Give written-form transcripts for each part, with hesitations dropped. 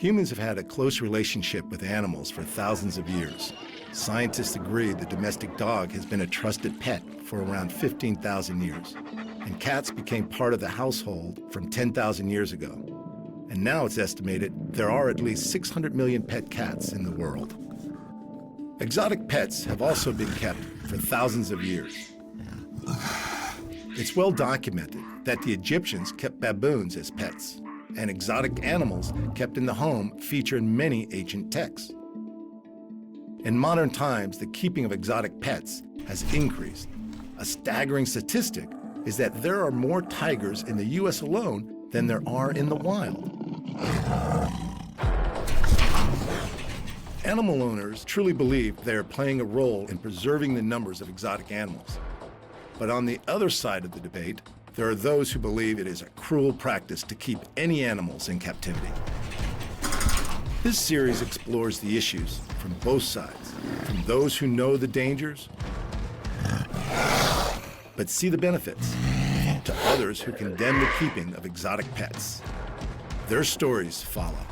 Humans have had a close relationship with animals for thousands of years. Scientists agree the domestic dog has been a trusted pet for around 15,000 years. And cats became part of the household from 10,000 years ago. And now it's estimated there are at least 600 million pet cats in the world. Exotic pets have also been kept for thousands of years. It's well documented that the Egyptians kept baboons as pets, and exotic animals kept in the home feature in many ancient texts. In modern times, the keeping of exotic pets has increased. A staggering statistic is that there are more tigers in the US alone than there are in the wild. Animal owners truly believe they are playing a role in preserving the numbers of exotic animals. But on the other side of the debate, there are those who believe it is a cruel practice to keep any animals in captivity. This series explores the issues from both sides, from those who know the dangers, but see the benefits, to others who condemn the keeping of exotic pets. Their stories follow.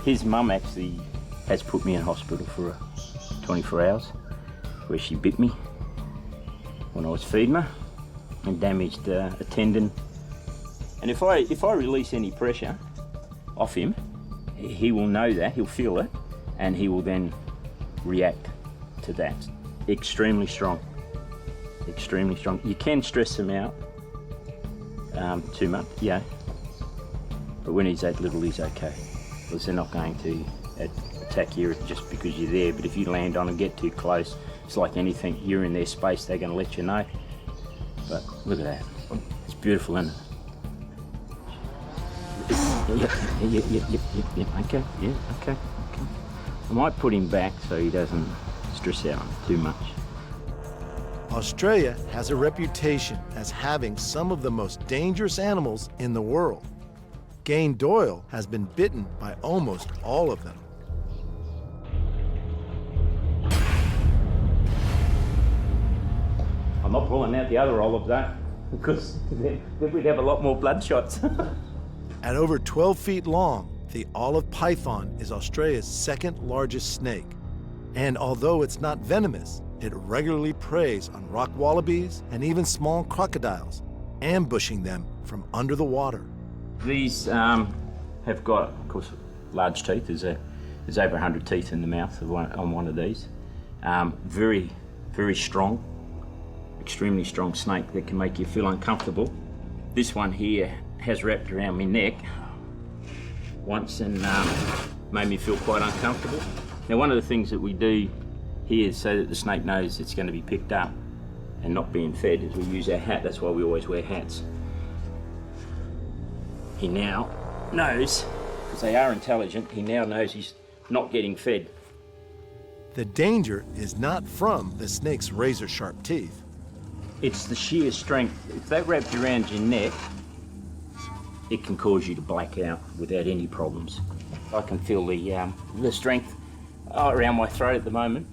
His mum actually has put me in hospital for 24 hours, where she bit me when I was feeding her and damaged a tendon. And if I release any pressure off him, he will know that, he'll feel it, and he will then react to that. Extremely strong, extremely strong. You can stress him out too much, yeah, but when he's that little, he's okay. Because they're not going to attack you just because you're there, but if you land on and get too close, it's like anything, you're in their space, they're going to let you know. But look at that, it's beautiful, isn't it? Yeah, okay. I might put him back so he doesn't stress out too much. Australia has a reputation as having some of the most dangerous animals in the world. Gane Doyle has been bitten by almost all of them. I'm not pulling out the other olive though, because then we'd have a lot more blood shots. At over 12 feet long, the olive python is Australia's second largest snake. And although it's not venomous, it regularly preys on rock wallabies and even small crocodiles, ambushing them from under the water. These have got, of course, large teeth. There's over 100 teeth in the mouth on one of these. Very, very strong, extremely strong snake that can make you feel uncomfortable. This one here has wrapped around my neck once and made me feel quite uncomfortable. Now, one of the things that we do here is so that the snake knows it's going to be picked up and not being fed is we use our hat. That's why we always wear hats. He now knows, because they are intelligent, he now knows he's not getting fed. The danger is not from the snake's razor-sharp teeth. It's the sheer strength. If that wrapped around your neck, it can cause you to black out without any problems. I can feel the strength around my throat at the moment.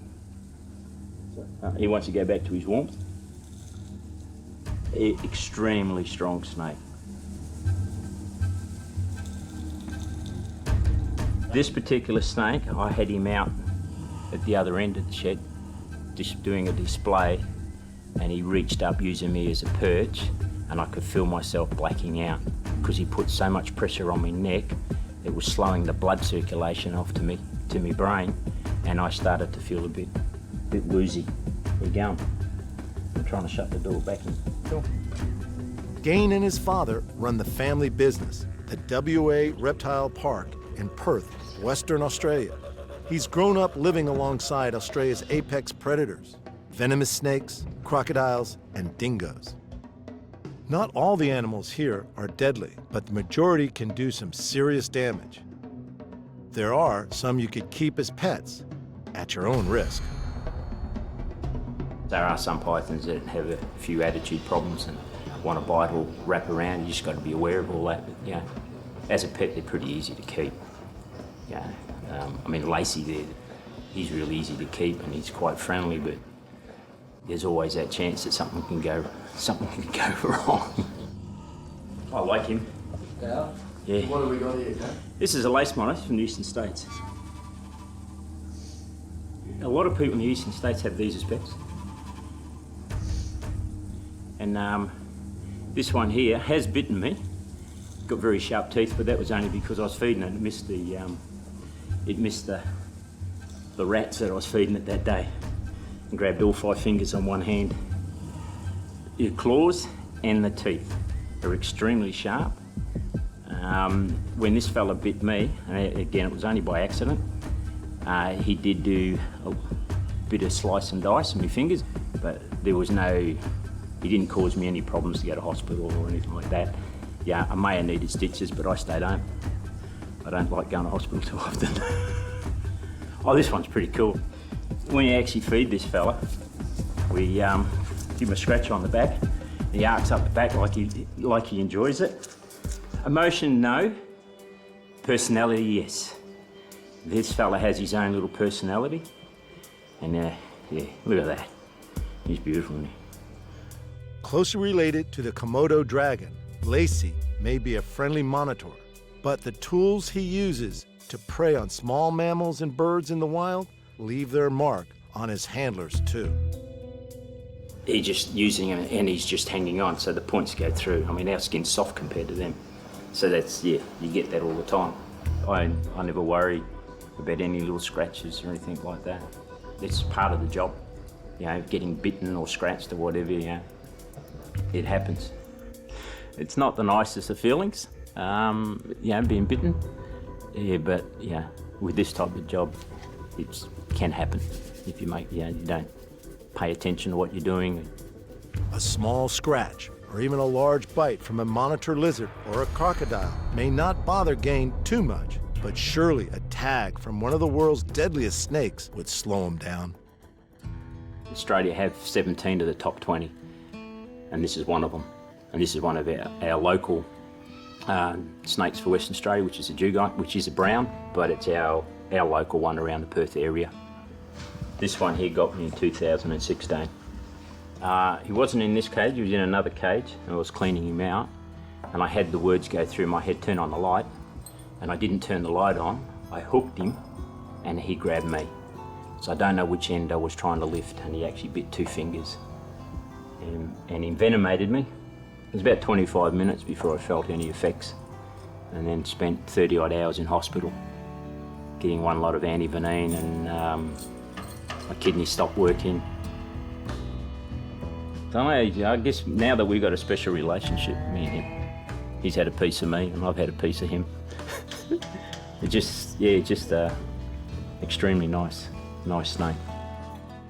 He wants to go back to his warmth. Extremely strong snake. This particular snake, I had him out at the other end of the shed, just doing a display, and he reached up using me as a perch, and I could feel myself blacking out because he put so much pressure on my neck, it was slowing the blood circulation off to my brain, and I started to feel a bit woozy. We're going. I'm trying to shut the door back in. Cool. Gane and his father run the family business, the WA Reptile Park in Perth, Western Australia. He's grown up living alongside Australia's apex predators, venomous snakes, crocodiles, and dingoes. Not all the animals here are deadly, but the majority can do some serious damage. There are some you could keep as pets at your own risk. There are some pythons that have a few attitude problems, and want to bite or wrap around. You just got to be aware of all that. But, you know, as a pet, they're pretty easy to keep. Yeah, I mean, Lacey there, he's really easy to keep and he's quite friendly, but there's always that chance that something can go wrong. I like him. Yeah? Yeah. What have we got here, Jack? This is a lace monitor from the eastern states. A lot of people in the eastern states have these as pets. And this one here has bitten me. Got very sharp teeth, but that was only because I was feeding it. It missed the rats that I was feeding it that day, and grabbed all 5 fingers on one hand. The claws and the teeth are extremely sharp. When this fella bit me, and again it was only by accident, he did do a bit of slice and dice on my fingers, but there was he didn't cause me any problems to go to hospital or anything like that. Yeah, I may have needed stitches, but I stayed home. I don't like going to hospital too often. Oh, this one's pretty cool. When you actually feed this fella, we give him a scratch on the back. He arcs up the back like he enjoys it. Emotion, no. Personality, yes. This fella has his own little personality. And yeah, look at that. He's beautiful, isn't he? Closely related to the Komodo dragon, Lacey may be a friendly monitor, but the tools he uses to prey on small mammals and birds in the wild leave their mark on his handlers too. He's just using it and he's just hanging on, so the points go through. I mean, our skin's soft compared to them. So that's, yeah, you get that all the time. I never worry about any little scratches or anything like that. It's part of the job. You know, getting bitten or scratched or whatever, you know, it happens. It's not the nicest of feelings, you know, being bitten. Yeah, but yeah, with this type of job, it can happen if you you don't pay attention to what you're doing. A small scratch or even a large bite from a monitor lizard or a crocodile may not bother Gain too much, but surely a tag from one of the world's deadliest snakes would slow him down. Australia have 17 of the top 20, and this is one of them. And this is one of our local snakes for Western Australia, which is a dugite, which is a brown, but it's our local one around the Perth area. This one here got me in 2016. He wasn't in this cage, he was in another cage, and I was cleaning him out, and I had the words go through my head, turn on the light, and I didn't turn the light on. I hooked him, and he grabbed me. So I don't know which end I was trying to lift, and he actually bit 2 fingers. And he envenomated me. It was about 25 minutes before I felt any effects, and then spent 30 odd hours in hospital, getting one lot of antivenin, and my kidney stopped working. So I guess now that we've got a special relationship, me and him, he's had a piece of me and I've had a piece of him. Just extremely nice snake.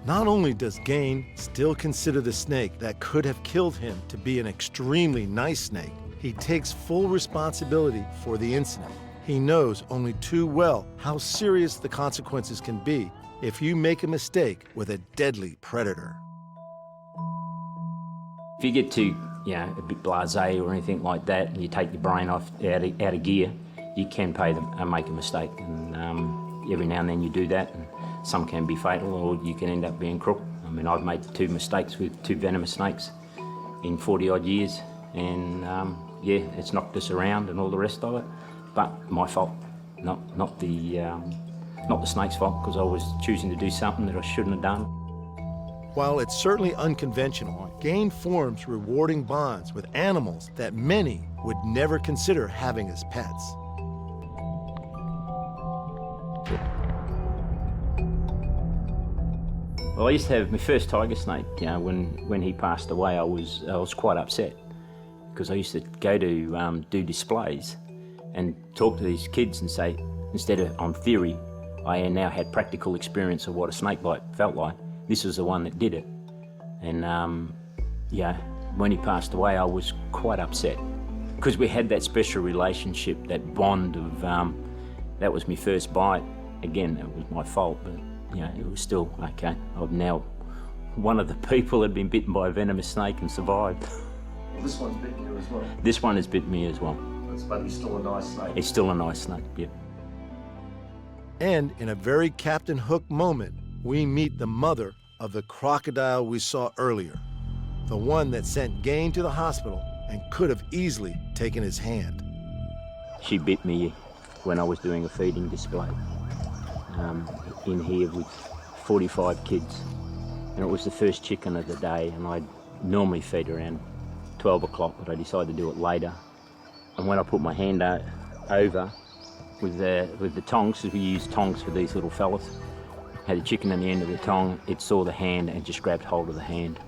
Not only does Gain still consider the snake that could have killed him to be an extremely nice snake, he takes full responsibility for the incident. He knows only too well how serious the consequences can be if you make a mistake with a deadly predator. If you get too, a bit blasé or anything like that, and you take your brain out of gear, you can make a mistake. And every now and then you do that, and some can be fatal, or you can end up being crook. I mean, I've made 2 mistakes with 2 venomous snakes in 40 odd years, and it's knocked us around and all the rest of it. But my fault, not the snake's fault, because I was choosing to do something that I shouldn't have done. While it's certainly unconventional, Gain forms rewarding bonds with animals that many would never consider having as pets. Well, I used to have my first tiger snake. When he passed away, I was quite upset, because I used to go to do displays and talk to these kids and say, instead of on theory, I now had practical experience of what a snake bite felt like. This was the one that did it. And when he passed away, I was quite upset, because we had that special relationship, that bond of, that was my first bite. Again, that was my fault, but it was still, okay, I'm now one of the people that had been bitten by a venomous snake and survived. This one's bitten you as well. This one has bitten me as well. But he's still a nice snake. It's still a nice snake, yeah. And in a very Captain Hook moment, we meet the mother of the crocodile we saw earlier, the one that sent Gain to the hospital and could have easily taken his hand. She bit me when I was doing a feeding display in here with 45 kids. And it was the first chicken of the day, and I'd normally feed around 12 o'clock, but I decided to do it later. And when I put my hand over with the tongs, because we use tongs for these little fellas, had a chicken on the end of the tong, it saw the hand and just grabbed hold of the hand.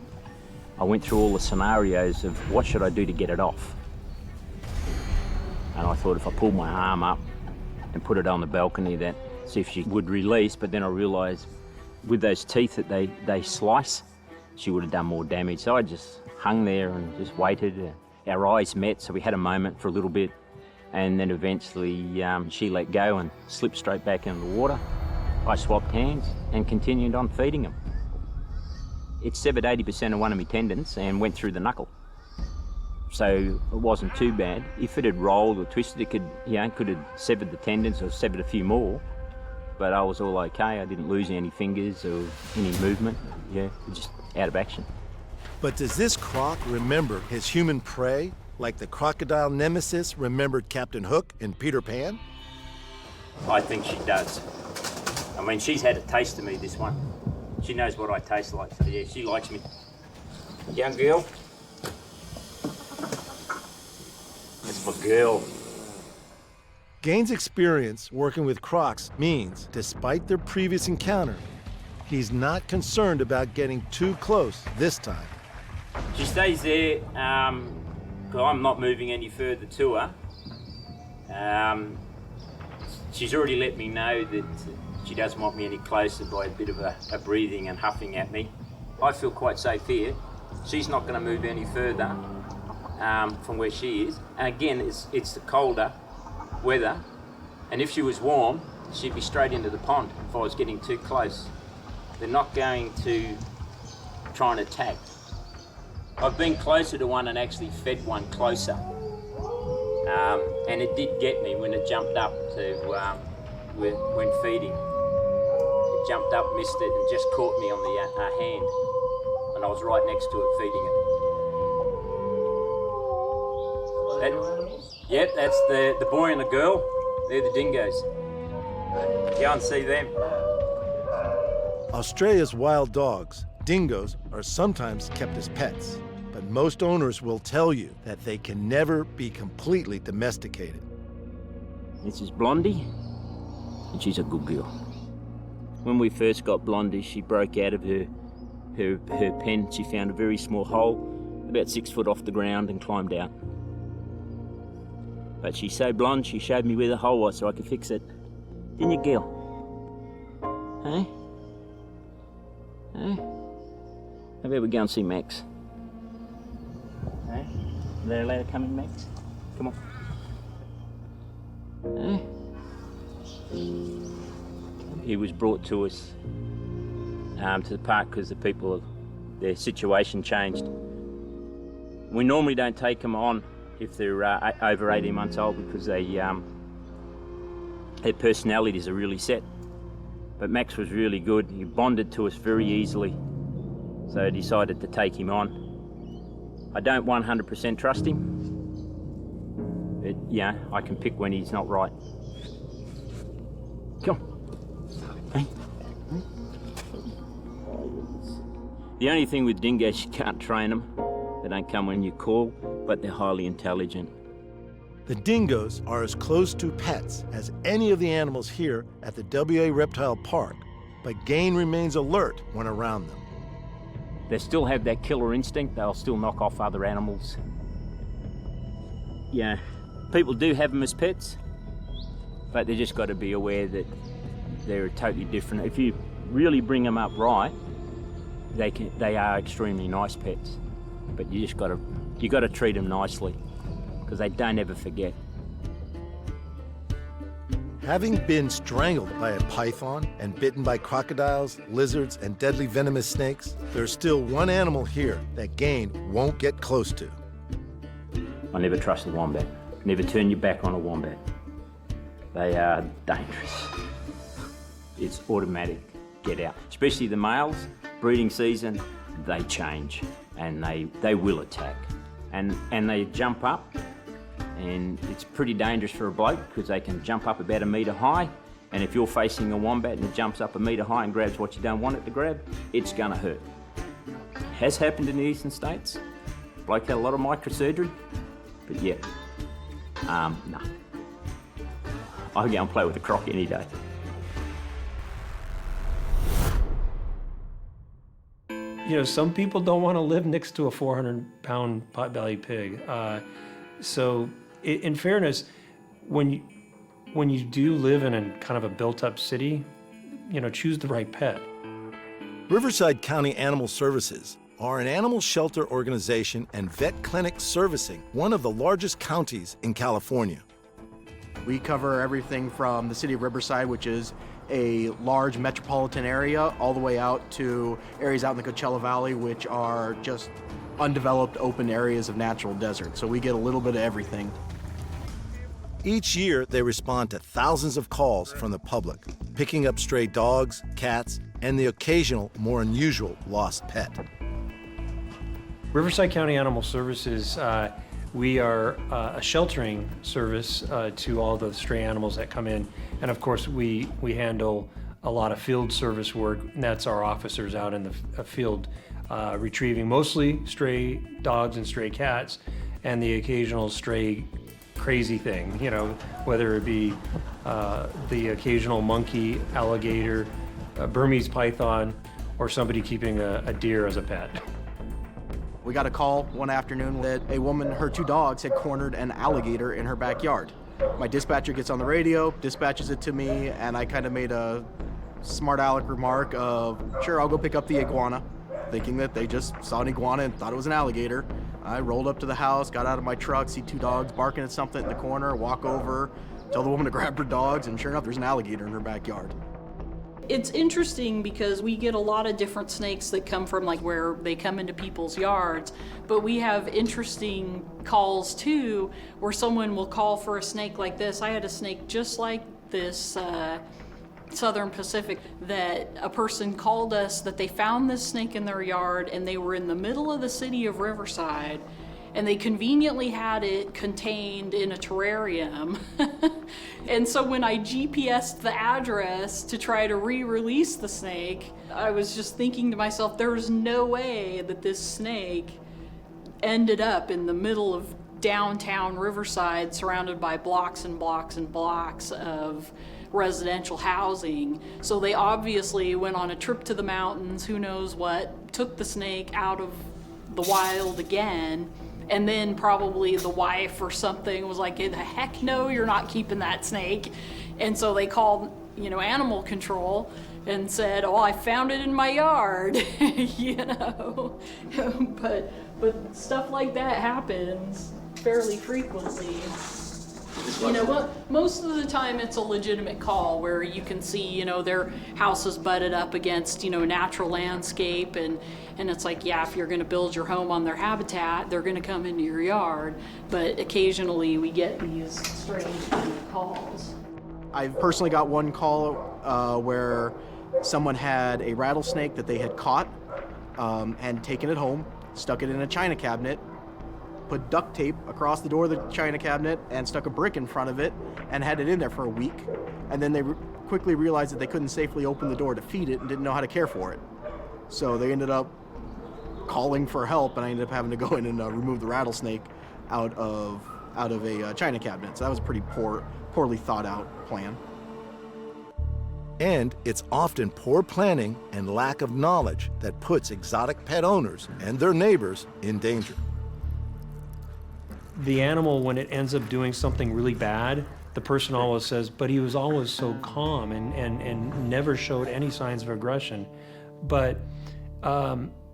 I went through all the scenarios of what should I do to get it off. And I thought if I pulled my arm up and put it on the balcony, that see if she would release, but then I realised with those teeth that they slice, she would have done more damage. So I just hung there and just waited. Our eyes met, so we had a moment for a little bit, and then eventually she let go and slipped straight back into the water. I swapped hands and continued on feeding them. It severed 80% of one of my tendons and went through the knuckle. So it wasn't too bad. If it had rolled or twisted, it could have severed the tendons or severed a few more. But I was all okay. I didn't lose any fingers or any movement. Yeah, just out of action. But does this croc remember his human prey like the crocodile nemesis remembered Captain Hook in Peter Pan? I think she does. I mean, she's had a taste of me, this one. She knows what I taste like, so yeah, she likes me. Young girl. That's my girl. Gain's experience working with crocs means, despite their previous encounter, he's not concerned about getting too close this time. She stays there, 'cause I'm not moving any further to her. She's already let me know that she doesn't want me any closer by a bit of a breathing and huffing at me. I feel quite safe here. She's not going to move any further from where she is. And again, it's the colder weather, and if she was warm, she'd be straight into the pond if I was getting too close. They're not going to try and attack. I've been closer to one and actually fed one closer, and it did get me when it jumped up to when feeding. It jumped up, missed it, and just caught me on the hand, and I was right next to it feeding it. Yep, that's the boy and the girl. They're the dingoes. Go and see them. Australia's wild dogs, dingoes, are sometimes kept as pets, but most owners will tell you that they can never be completely domesticated. This is Blondie, and she's a good girl. When we first got Blondie, she broke out of her pen. She found a very small hole, about 6 foot off the ground, and climbed out. But she's so blonde, she showed me where the hole was so I could fix it. Didn't you, girl? Hey? Hey? How about we go and see Max? Hey? Are they allowed to come in, Max? Come on. Hey? He was brought to us to the park because their situation changed. We normally don't take them on if they're over 18 months old because their personalities are really set. But Max was really good. He bonded to us very easily, so I decided to take him on. I don't 100% trust him, but yeah, I can pick when he's not right. Come on. Hey. The only thing with dingoes, you can't train them. They don't come when you call, but they're highly intelligent. The dingoes are as close to pets as any of the animals here at the WA Reptile Park, but Gain remains alert when around them. They still have that killer instinct. They'll still knock off other animals. Yeah, people do have them as pets, but they just got to be aware that they're totally different. If you really bring them up right, they are extremely nice pets. But you got to treat them nicely because they don't ever forget. Having been strangled by a python and bitten by crocodiles, lizards, and deadly venomous snakes, there's still one animal here that Gain won't get close to. I never trust a wombat. Never turn your back on a wombat. They are dangerous. It's automatic, get out. Especially the males, breeding season, they change and they will attack. And they jump up, and it's pretty dangerous for a bloke because they can jump up about 1 metre high, and if you're facing a wombat and it jumps up 1 metre high and grabs what you don't want it to grab, it's gonna hurt. Has happened in the eastern states. Bloke had a lot of microsurgery, but yeah, no. I go and play with a croc any day. You know, some people don't want to live next to a 400-pound pot-bellied pig. So, in fairness, when you do live in a kind of a built-up city, you know, choose the right pet. Riverside County Animal Services are an animal shelter organization and vet clinic servicing one of the largest counties in California. We cover everything from the city of Riverside, which is a large metropolitan area, all the way out to areas out in the Coachella Valley, which are just undeveloped open areas of natural desert. So we get a little bit of everything. Each year, they respond to thousands of calls from the public, picking up stray dogs, cats, and the occasional, more unusual lost pet. Riverside County Animal Services, we are a sheltering service to all the stray animals that come in. And of course, we handle a lot of field service work, and that's our officers out in the field retrieving mostly stray dogs and stray cats, and the occasional stray crazy thing, you know, whether it be the occasional monkey, alligator, Burmese python, or somebody keeping a deer as a pet. We got a call one afternoon that a woman, her 2 dogs, had cornered an alligator in her backyard. My dispatcher gets on the radio, dispatches it to me, and I kind of made a smart aleck remark of, sure, I'll go pick up the iguana, thinking that they just saw an iguana and thought it was an alligator. I rolled up to the house, got out of my truck, see 2 dogs barking at something in the corner, walk over, tell the woman to grab her dogs, and sure enough, there's an alligator in her backyard. It's interesting because we get a lot of different snakes that come from like where they come into people's yards, but we have interesting calls too where someone will call for a snake like this. I had a snake just like this, Southern Pacific, that a person called us that they found this snake in their yard and they were in the middle of the city of Riverside and they conveniently had it contained in a terrarium. And so when I GPS'd the address to try to re-release the snake, I was just thinking to myself, there's no way that this snake ended up in the middle of downtown Riverside surrounded by blocks and blocks and blocks of residential housing. So they obviously went on a trip to the mountains, who knows what, took the snake out of the wild again, and then probably the wife or something was like, the heck no, you're not keeping that snake. And so they called, animal control and said, oh, I found it in my yard, but stuff like that happens fairly frequently. Most of the time it's a legitimate call where you can see, their house is butted up against, natural landscape, and it's like, yeah, if you're going to build your home on their habitat, they're going to come into your yard. But occasionally we get these strange calls. I've personally got one call where someone had a rattlesnake that they had caught and taken it home, stuck it in a china cabinet, put duct tape across the door of the china cabinet and stuck a brick in front of it and had it in there for a week. And then they quickly realized that they couldn't safely open the door to feed it and didn't know how to care for it. So they ended up calling for help, and I ended up having to go in and remove the rattlesnake out of a china cabinet. So that was a pretty poorly thought out plan. And it's often poor planning and lack of knowledge that puts exotic pet owners and their neighbors in danger. The animal, when it ends up doing something really bad, the person always says, but he was always so calm and never showed any signs of aggression. But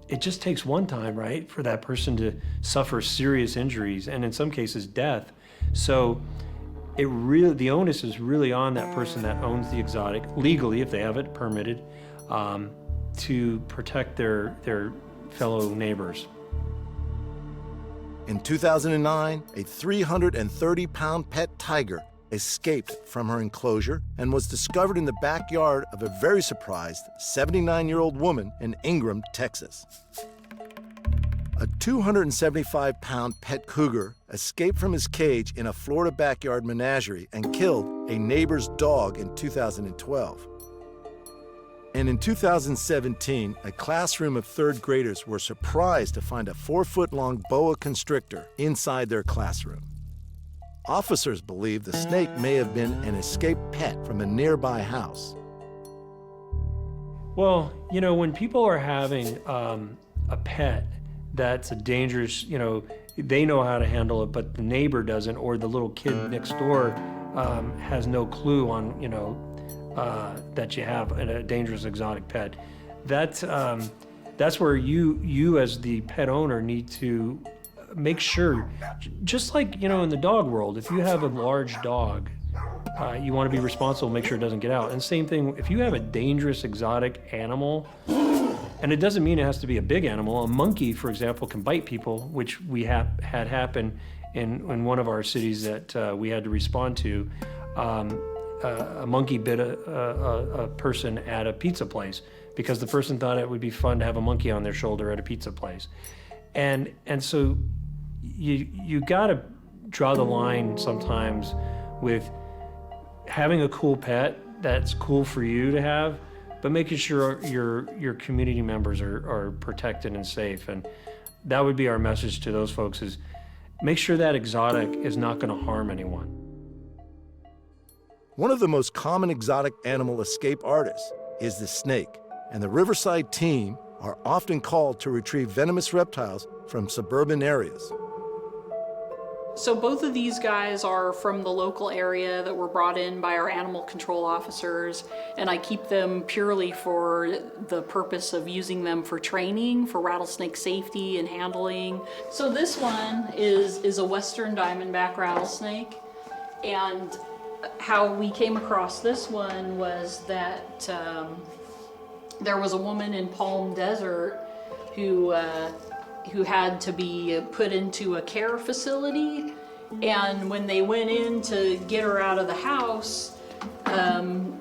it just takes one time, right, for that person to suffer serious injuries and in some cases death. So the onus is really on that person that owns the exotic, legally if they have it permitted, to protect their fellow neighbors. In 2009, a 330-pound pet tiger escaped from her enclosure and was discovered in the backyard of a very surprised 79-year-old woman in Ingram, Texas. A 275-pound pet cougar escaped from his cage in a Florida backyard menagerie and killed a neighbor's dog in 2012. And in 2017, a classroom of third graders were surprised to find a 4-foot-long boa constrictor inside their classroom. Officers believe the snake may have been an escaped pet from a nearby house. Well, you know, when people are having a pet that's a dangerous, you know, they know how to handle it, but the neighbor doesn't, or the little kid next door has no clue on, you know, that you have a dangerous exotic pet. That's where you as the pet owner need to make sure, just like, you know, in the dog world, if you have a large dog, you want to be responsible, make sure it doesn't get out. And same thing, if you have a dangerous exotic animal, and it doesn't mean it has to be a big animal. A monkey, for example, can bite people, which we had happen in one of our cities that we had to respond to. A monkey bit a person at a pizza place because the person thought it would be fun to have a monkey on their shoulder at a pizza place. And so you got to draw the line sometimes with having a cool pet that's cool for you to have, but making sure your community members are protected and safe. And that would be our message to those folks, is make sure that exotic is not going to harm anyone. One of the most common exotic animal escape artists is the snake, and the Riverside team are often called to retrieve venomous reptiles from suburban areas. So both of these guys are from the local area that were brought in by our animal control officers, and I keep them purely for the purpose of using them for training, for rattlesnake safety and handling. So this one is a western diamondback rattlesnake, and how we came across this one was that there was a woman in Palm Desert who had to be put into a care facility, and when they went in to get her out of the house,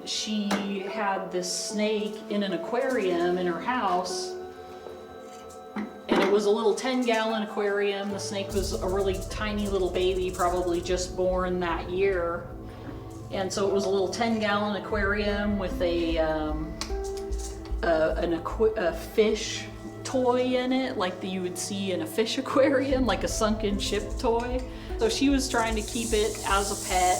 she had this snake in an aquarium in her house, and it was a little 10-gallon aquarium. The snake was a really tiny little baby, probably just born that year, and so it was a little 10-gallon aquarium with a fish toy in it, like you would see in a fish aquarium, like a sunken ship toy. So she was trying to keep it as a pet.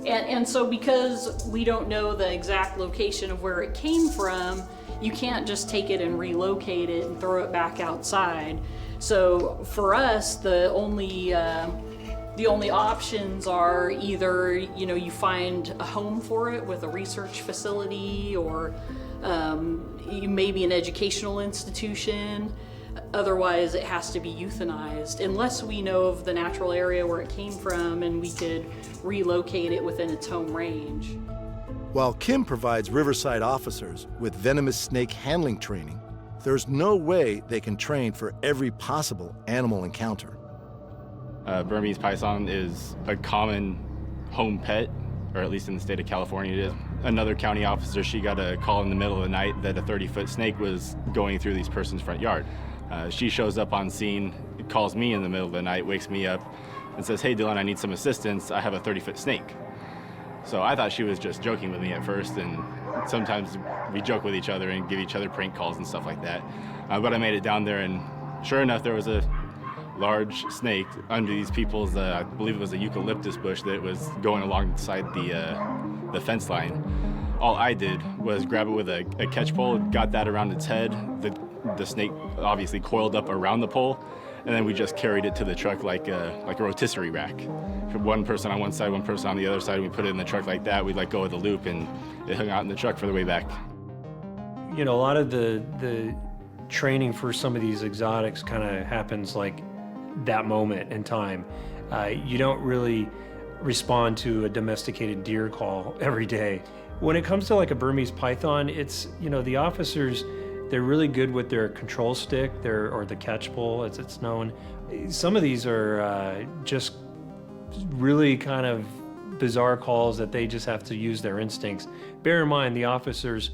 And so because we don't know the exact location of where it came from, you can't just take it and relocate it and throw it back outside. So for us, the only options are either, you know, you find a home for it with a research facility, or maybe an educational institution. Otherwise, it has to be euthanized, unless we know of the natural area where it came from and we could relocate it within its home range. While Kim provides Riverside officers with venomous snake handling training, there's no way they can train for every possible animal encounter. Burmese python is a common home pet, or at least in the state of California it is. Another county officer, she got a call in the middle of the night that a 30-foot snake was going through this person's front yard. She shows up on scene, calls me in the middle of the night, wakes me up, and says, "Hey Dylan, I need some assistance. I have a 30-foot snake." So I thought she was just joking with me at first, and sometimes we joke with each other and give each other prank calls and stuff like that. But I made it down there, and sure enough, there was a large snake under these people's, I believe it was a eucalyptus bush that was going alongside the fence line. All I did was grab it with a catch pole, got that around its head. The snake obviously coiled up around the pole, and then we just carried it to the truck like a rotisserie rack. One person on one side, one person on the other side. We put it in the truck like that. We'd let go of the loop, and it hung out in the truck for the way back. You know, a lot of the training for some of these exotics kind of happens like that moment in time. You don't really respond to a domesticated deer call every day. When it comes to like a Burmese python, it's, you know, the officers, They're really good with their control stick, or the catch pole, as it's known. Some of these are just really kind of bizarre calls that they just have to use their instincts. Bear in mind, the officers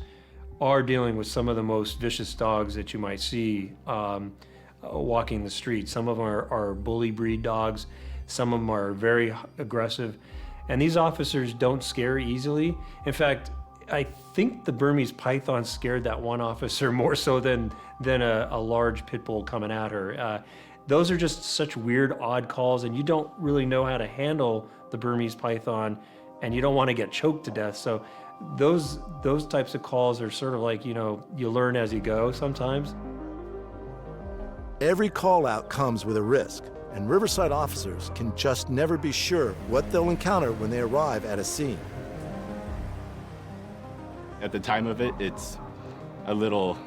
are dealing with some of the most vicious dogs that you might see walking the streets. Some of them are bully breed dogs. Some of them are very aggressive. And these officers don't scare easily. In fact, I think the Burmese python scared that one officer more so than a large pit bull coming at her. Those are just such weird, odd calls, and you don't really know how to handle the Burmese python, and you don't want to get choked to death. So those types of calls are sort of like, you learn as you go sometimes. Every call out comes with a risk, and Riverside officers can just never be sure what they'll encounter when they arrive at a scene. At the time of it, it's a little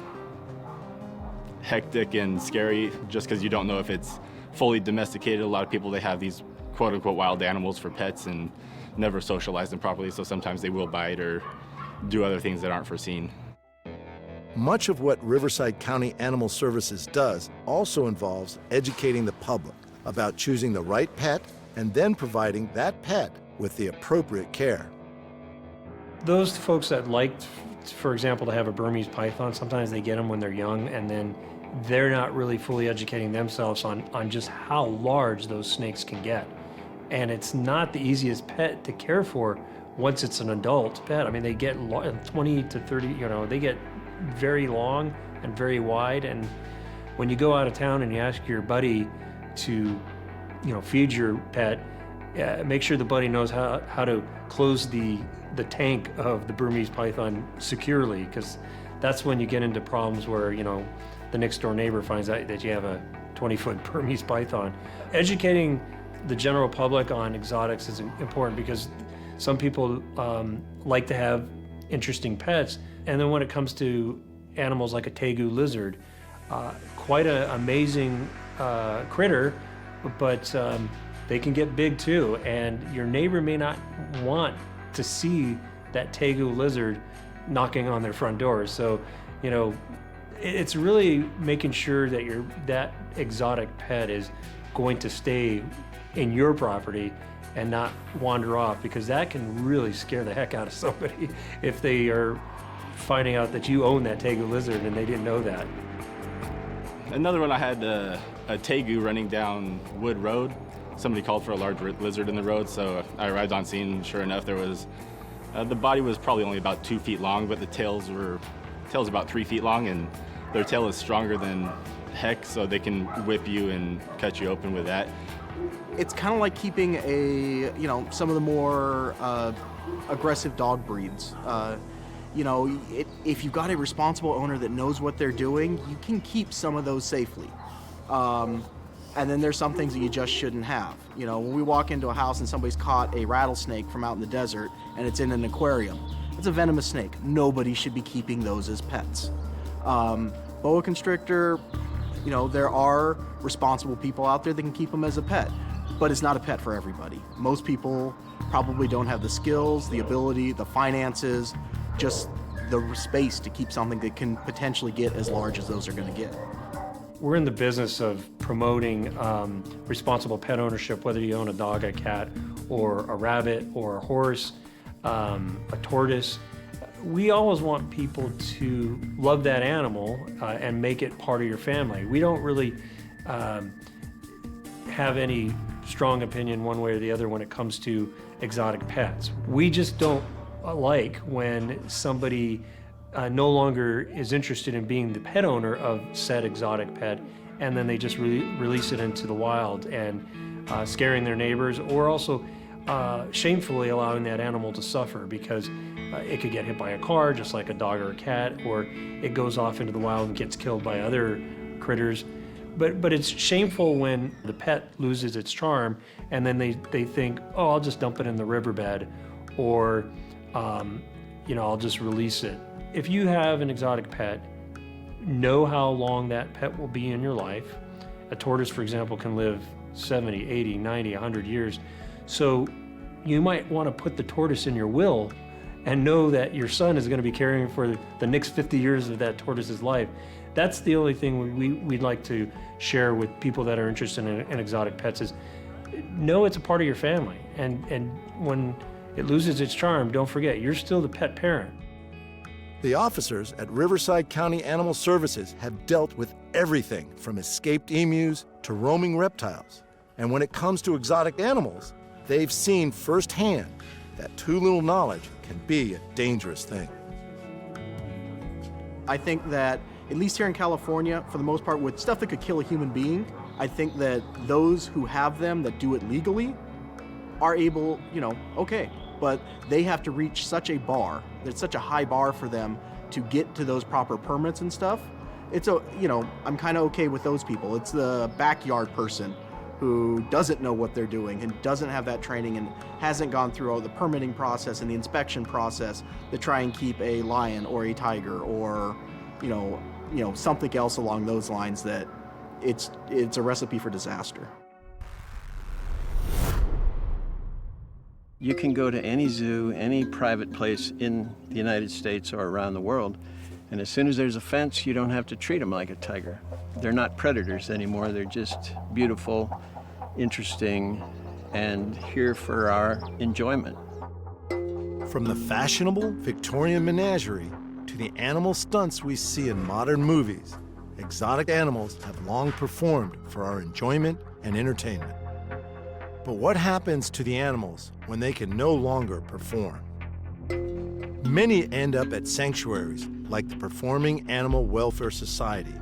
hectic and scary just because you don't know if it's fully domesticated. A lot of people, they have these quote-unquote wild animals for pets and never socialize them properly, so sometimes they will bite or do other things that aren't foreseen. Much of what Riverside County Animal Services does also involves educating the public about choosing the right pet and then providing that pet with the appropriate care. Those folks that like, for example, to have a Burmese python, sometimes they get them when they're young, and then they're not really fully educating themselves on just how large those snakes can get. And it's not the easiest pet to care for once it's an adult pet. I mean, they get 20 to 30, they get very long and very wide. And when you go out of town and you ask your buddy to, feed your pet, make sure the buddy knows how to close the tank of the Burmese python securely, because that's when you get into problems where, the next door neighbor finds out that you have a 20-foot Burmese python. Educating the general public on exotics is important because some people like to have interesting pets. And then when it comes to animals like a tegu lizard, quite an amazing critter, but they can get big too. And your neighbor may not want to see that tegu lizard knocking on their front door. So, it's really making sure that that exotic pet is going to stay in your property and not wander off, because that can really scare the heck out of somebody if they are finding out that you own that tegu lizard and they didn't know that. Another one, I had a tegu running down Wood Road. Somebody called for a large lizard in the road, so I arrived on scene. Sure enough, there was, the body was probably only about 2 feet long, but the tail's about 3 feet long, and their tail is stronger than heck, so they can whip you and cut you open with that. It's kind of like keeping some of the more aggressive dog breeds. If you've got a responsible owner that knows what they're doing, you can keep some of those safely. And then there's some things that you just shouldn't have. When we walk into a house and somebody's caught a rattlesnake from out in the desert and it's in an aquarium, it's a venomous snake. Nobody should be keeping those as pets. Boa constrictor, there are responsible people out there that can keep them as a pet, but it's not a pet for everybody. Most people probably don't have the skills, the ability, the finances, just the space to keep something that can potentially get as large as those are going to get. We're in the business of promoting responsible pet ownership, whether you own a dog, a cat, or a rabbit, or a horse, a tortoise. We always want people to love that animal and make it part of your family. We don't really have any strong opinion one way or the other when it comes to exotic pets. We just don't like when somebody no longer is interested in being the pet owner of said exotic pet, and then they just release it into the wild and scaring their neighbors, or also shamefully allowing that animal to suffer because it could get hit by a car just like a dog or a cat, or it goes off into the wild and gets killed by other critters. But it's shameful when the pet loses its charm and then they think, oh, I'll just dump it in the riverbed, or I'll just release it. If you have an exotic pet, know how long that pet will be in your life. A tortoise, for example, can live 70, 80, 90, 100 years. So you might want to put the tortoise in your will and know that your son is going to be caring for the next 50 years of that tortoise's life. That's the only thing we'd like to share with people that are interested in exotic pets is know it's a part of your family. And when it loses its charm, don't forget, you're still the pet parent. The officers at Riverside County Animal Services have dealt with everything from escaped emus to roaming reptiles. And when it comes to exotic animals, they've seen firsthand that too little knowledge can be a dangerous thing. I think that, at least here in California, for the most part, with stuff that could kill a human being, I think that those who have them that do it legally are able, okay, but they have to reach such a bar, it's such a high bar for them to get to those proper permits and stuff. I'm kind of okay with those people. It's the backyard person who doesn't know what they're doing and doesn't have that training and hasn't gone through all the permitting process and the inspection process to try and keep a lion or a tiger or, something else along those lines, that it's a recipe for disaster. You can go to any zoo, any private place in the United States or around the world, and as soon as there's a fence, you don't have to treat them like a tiger. They're not predators anymore. They're just beautiful, interesting, and here for our enjoyment. From the fashionable Victorian menagerie to the animal stunts we see in modern movies, exotic animals have long performed for our enjoyment and entertainment. But what happens to the animals when they can no longer perform? Many end up at sanctuaries like the Performing Animal Welfare Society,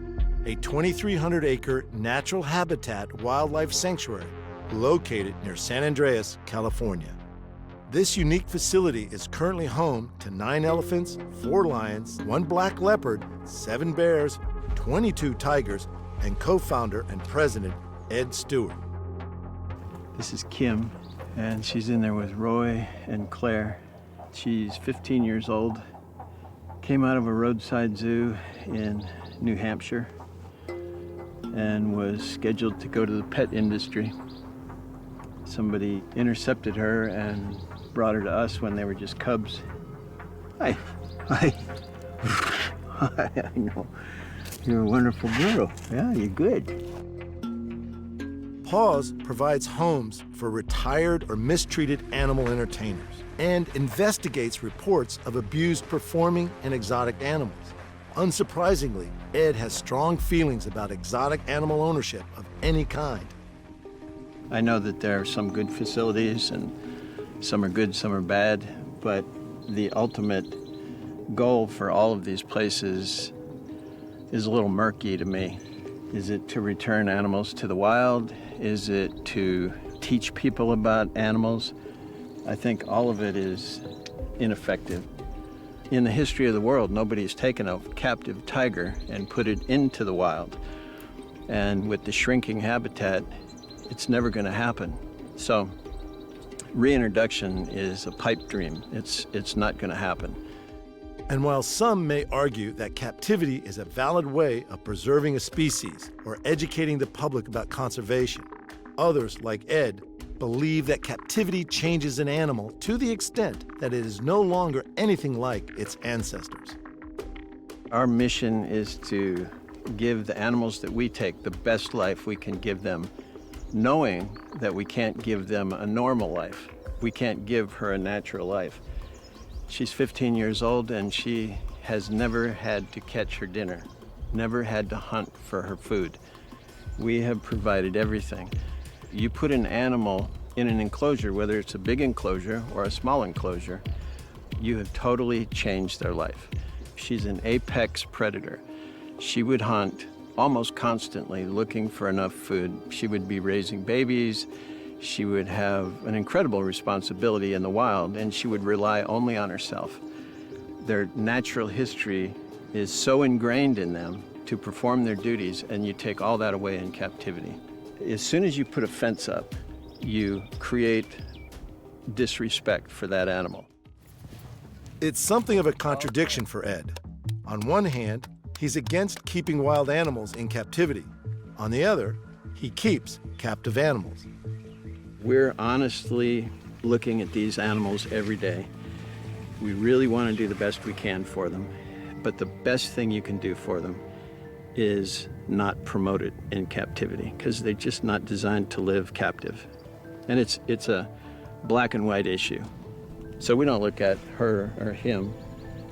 a 2,300-acre natural habitat wildlife sanctuary located near San Andreas, California. This unique facility is currently home to 9 elephants, 4 lions, 1 black leopard, 7 bears, 22 tigers, and co-founder and president Ed Stewart. This is Kim, and she's in there with Roy and Claire. She's 15 years old, came out of a roadside zoo in New Hampshire, and was scheduled to go to the pet industry. Somebody intercepted her and brought her to us when they were just cubs. Hi. I know. You're a wonderful girl. Yeah, you're good. Paws provides homes for retired or mistreated animal entertainers and investigates reports of abused performing and exotic animals. Unsurprisingly, Ed has strong feelings about exotic animal ownership of any kind. I know that there are some good facilities and some are good, some are bad, but the ultimate goal for all of these places is a little murky to me. Is it to return animals to the wild? Is it to teach people about animals? I think all of it is ineffective. In the history of the world, nobody's taken a captive tiger and put it into the wild. And with the shrinking habitat, it's never going to happen. So reintroduction is a pipe dream. It's not going to happen. And while some may argue that captivity is a valid way of preserving a species or educating the public about conservation, others, like Ed, believe that captivity changes an animal to the extent that it is no longer anything like its ancestors. Our mission is to give the animals that we take the best life we can give them, knowing that we can't give them a normal life. We can't give her a natural life. She's 15 years old and she has never had to catch her dinner, never had to hunt for her food. We have provided everything. You put an animal in an enclosure, whether it's a big enclosure or a small enclosure, you have totally changed their life. She's an apex predator. She would hunt almost constantly looking for enough food. She would be raising babies. She would have an incredible responsibility in the wild, and she would rely only on herself. Their natural history is so ingrained in them to perform their duties, and you take all that away in captivity. As soon as you put a fence up, you create disrespect for that animal. It's something of a contradiction for Ed. On one hand, he's against keeping wild animals in captivity. On the other, he keeps captive animals. We're honestly looking at these animals every day, We really want to do the best we can for them, but the best thing you can do for them is not promote it in captivity, because they're just not designed to live captive. And it's a black and white issue. So we don't look at her or him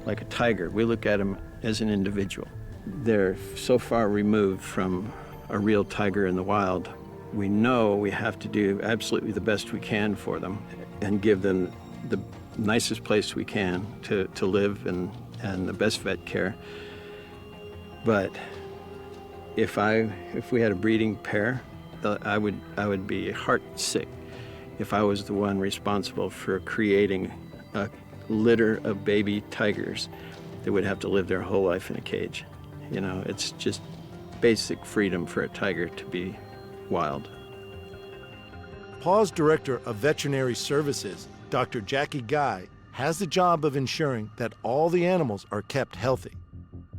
like a tiger. We look at him as an individual. They're so far removed from a real tiger in the wild. We know we have to do absolutely the best we can for them and give them the nicest place we can to live and the best vet care. But if we had a breeding pair, I would be heart sick if I was the one responsible for creating a litter of baby tigers that would have to live their whole life in a cage. You know, it's just basic freedom for a tiger to be wild. Paw's Director of Veterinary Services, Dr. Jackie Guy, has the job of ensuring that all the animals are kept healthy.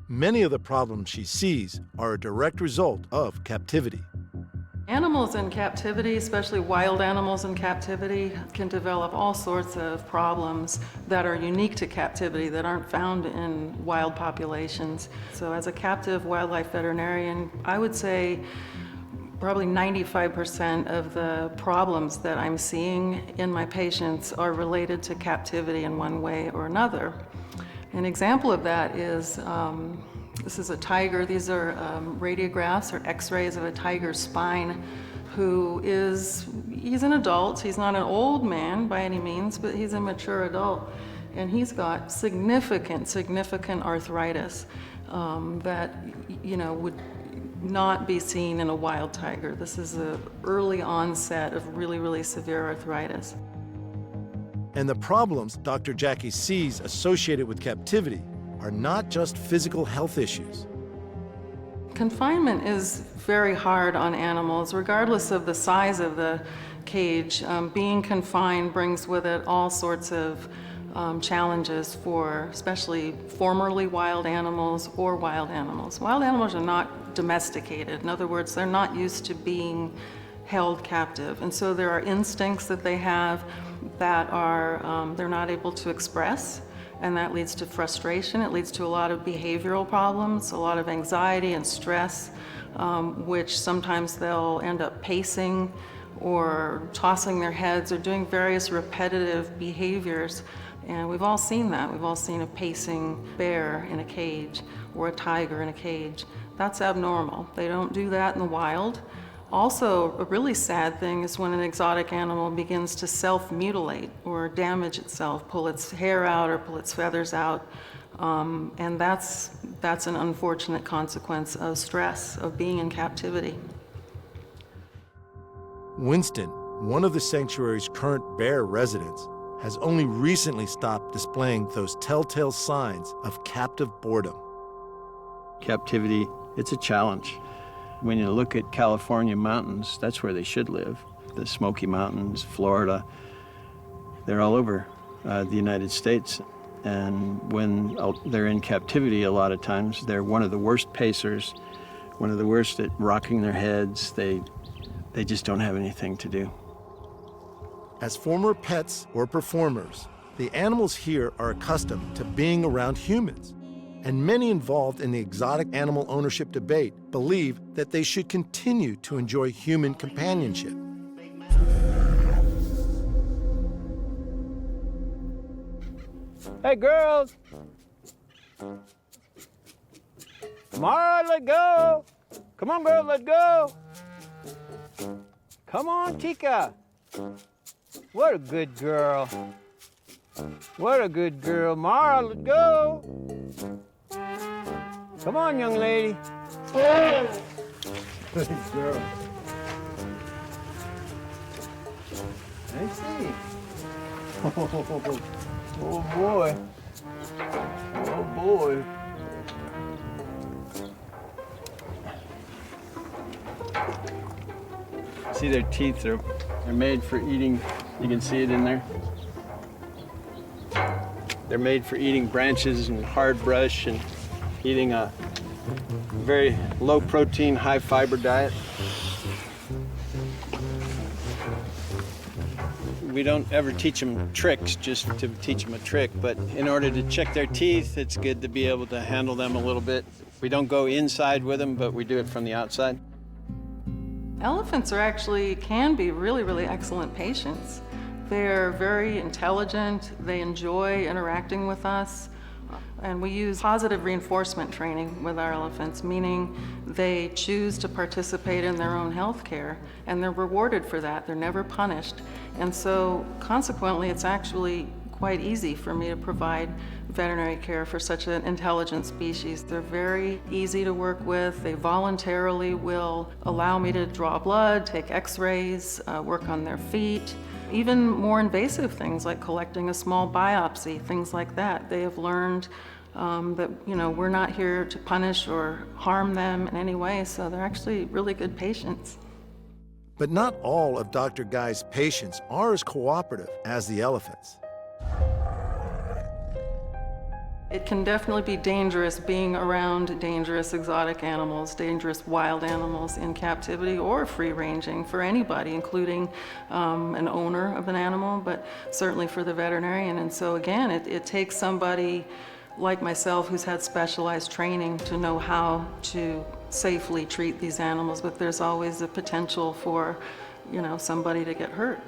Many of the problems she sees are a direct result of captivity. Animals in captivity, especially wild animals in captivity, can develop all sorts of problems that are unique to captivity that aren't found in wild populations. So as a captive wildlife veterinarian, I would say probably 95% of the problems that I'm seeing in my patients are related to captivity in one way or another. An example of that is this is a tiger. These are radiographs or x-rays of a tiger's spine he's an adult. He's not an old man by any means, but he's a mature adult. And he's got significant arthritis that, you know, would not be seen in a wild tiger. This is an early onset of really severe arthritis. And the problems Dr. Jackie sees associated with captivity are not just physical health issues. Confinement is very hard on animals, regardless of the size of the cage. Being confined brings with it all sorts of challenges for especially formerly wild animals or wild animals. Wild animals are not domesticated. In other words, they're not used to being held captive. And so there are instincts that they have that are they're not able to express. And that leads to frustration. It leads to a lot of behavioral problems, a lot of anxiety and stress, which sometimes they'll end up pacing or tossing their heads or doing various repetitive behaviors. And we've all seen that. We've all seen a pacing bear in a cage or a tiger in a cage. That's abnormal. They don't do that in the wild. Also, a really sad thing is when an exotic animal begins to self-mutilate or damage itself, pull its hair out or pull its feathers out. And that's an unfortunate consequence of stress, of being in captivity. Winston, one of the sanctuary's current bear residents, has only recently stopped displaying those telltale signs of captive boredom. Captivity, it's a challenge. When you look at California mountains, that's where they should live. The Smoky Mountains, Florida, they're all over the United States. And when they're in captivity, a lot of times, they're one of the worst pacers, one of the worst at rocking their heads. They just don't have anything to do. As former pets or performers, the animals here are accustomed to being around humans. And many involved in the exotic animal ownership debate believe that they should continue to enjoy human companionship. Hey, girls! Mara, let's go! Come on, girls, let's go! Come on, Chica! What a good girl. What a good girl. Mara, let's go! Come on, young lady. Good girl. I see. Oh boy. Oh boy. See their teeth, they're made for eating. You can see it in there. They're made for eating branches and hard brush and eating a very low protein, high fiber diet. We don't ever teach them tricks just to teach them a trick, but in order to check their teeth, it's good to be able to handle them a little bit. We don't go inside with them, but we do it from the outside. Elephants can be really, really excellent patients. They're very intelligent, they enjoy interacting with us, and we use positive reinforcement training with our elephants, meaning they choose to participate in their own health care, and they're rewarded for that. They're never punished. And so, consequently, it's actually quite easy for me to provide veterinary care for such an intelligent species. They're very easy to work with. They voluntarily will allow me to draw blood, take x-rays, work on their feet. Even more invasive things like collecting a small biopsy, things like that. They have learned that we're not here to punish or harm them in any way, so they're actually really good patients. But not all of Dr. Guy's patients are as cooperative as the elephants. It can definitely be dangerous being around dangerous exotic animals, dangerous wild animals in captivity or free-ranging for anybody, including an owner of an animal, but certainly for the veterinarian. And so again, it takes somebody like myself who's had specialized training to know how to safely treat these animals, but there's always a potential for, somebody to get hurt.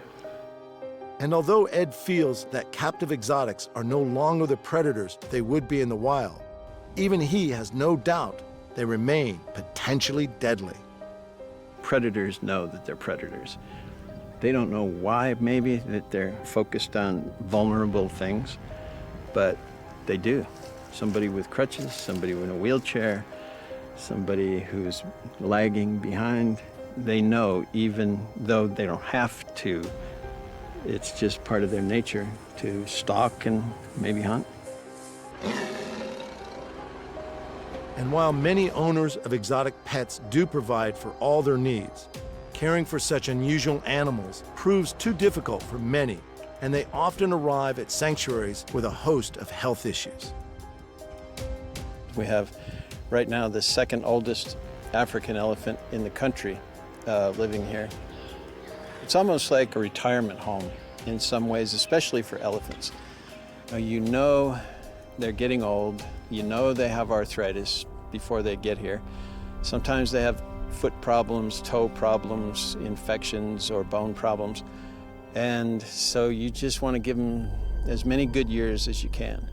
And although Ed feels that captive exotics are no longer the predators they would be in the wild, even he has no doubt they remain potentially deadly. Predators know that they're predators. They don't know why, maybe, that they're focused on vulnerable things, but they do. Somebody with crutches, somebody in a wheelchair, somebody who's lagging behind, they know, even though they don't have to, it's just part of their nature to stalk and maybe hunt. And while many owners of exotic pets do provide for all their needs, caring for such unusual animals proves too difficult for many, and they often arrive at sanctuaries with a host of health issues. We have right now the second oldest African elephant in the country living here. It's almost like a retirement home in some ways, especially for elephants. They're getting old, they have arthritis before they get here. Sometimes they have foot problems, toe problems, infections, or bone problems. And so you just want to give them as many good years as you can.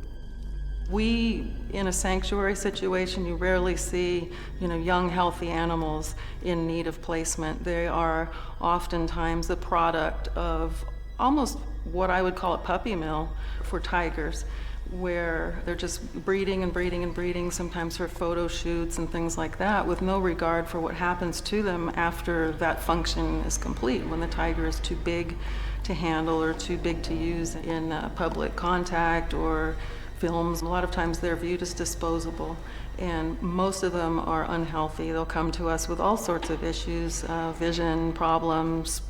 In a sanctuary situation, you rarely see, young, healthy animals in need of placement. They are oftentimes the product of almost what I would call a puppy mill for tigers, where they're just breeding and breeding and breeding, sometimes for photo shoots and things like that, with no regard for what happens to them after that function is complete, when the tiger is too big to handle or too big to use in public contact or films. A lot of times they're viewed as disposable, and most of them are unhealthy. They'll come to us with all sorts of issues, vision problems,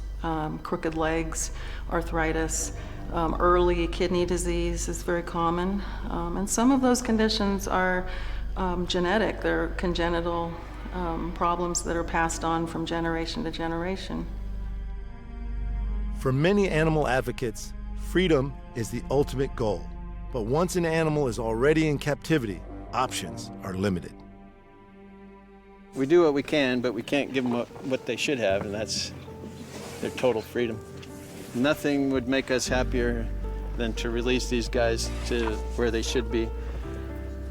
crooked legs, arthritis, early kidney disease is very common. And some of those conditions are genetic. They're congenital problems that are passed on from generation to generation. For many animal advocates, freedom is the ultimate goal. But once an animal is already in captivity, options are limited. We do what we can, but we can't give them what they should have, and that's their total freedom. Nothing would make us happier than to release these guys to where they should be.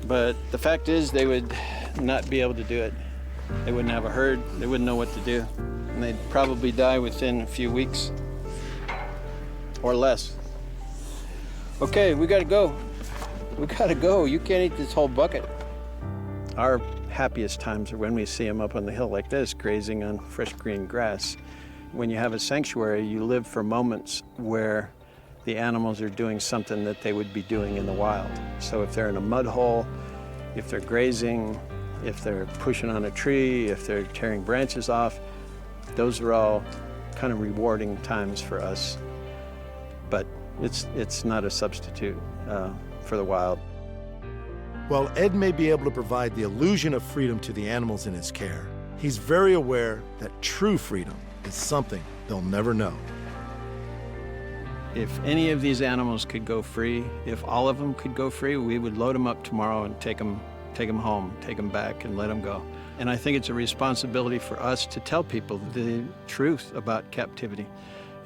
But the fact is, they would not be able to do it. They wouldn't have a herd, they wouldn't know what to do, and they'd probably die within a few weeks or less. Okay, we gotta go. We gotta go. You can't eat this whole bucket. Our happiest times are when we see them up on the hill like this, grazing on fresh green grass. When you have a sanctuary, you live for moments where the animals are doing something that they would be doing in the wild. So if they're in a mud hole, if they're grazing, if they're pushing on a tree, if they're tearing branches off, those are all kind of rewarding times for us. But it's not a substitute for the wild. While Ed may be able to provide the illusion of freedom to the animals in his care, he's very aware that true freedom is something they'll never know. If any of these animals could go free, if all of them could go free, we would load them up tomorrow and take them home, take them back and let them go. And I think it's a responsibility for us to tell people the truth about captivity,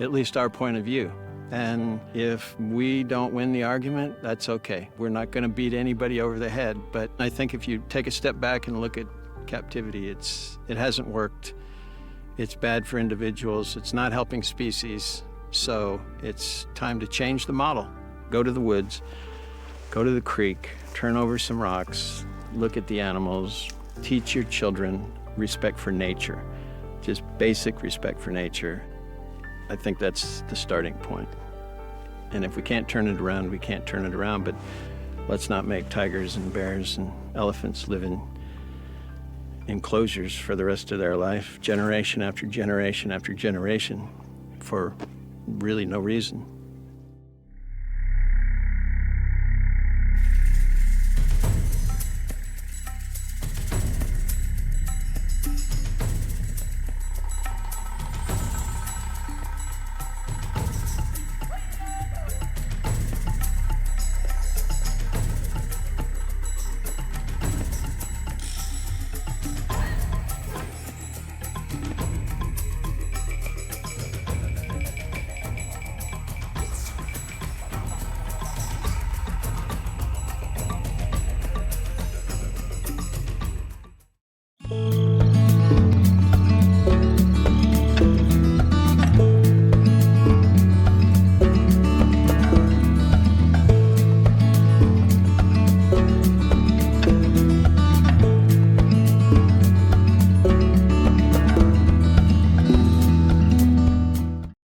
at least our point of view. And if we don't win the argument, that's okay. We're not going to beat anybody over the head. But I think if you take a step back and look at captivity, it hasn't worked. It's bad for individuals. It's not helping species. So it's time to change the model. Go to the woods, go to the creek, turn over some rocks, look at the animals, teach your children respect for nature, just basic respect for nature. I think that's the starting point. And if we can't turn it around, we can't turn it around, but let's not make tigers and bears and elephants live in enclosures for the rest of their life, generation after generation after generation, for really no reason.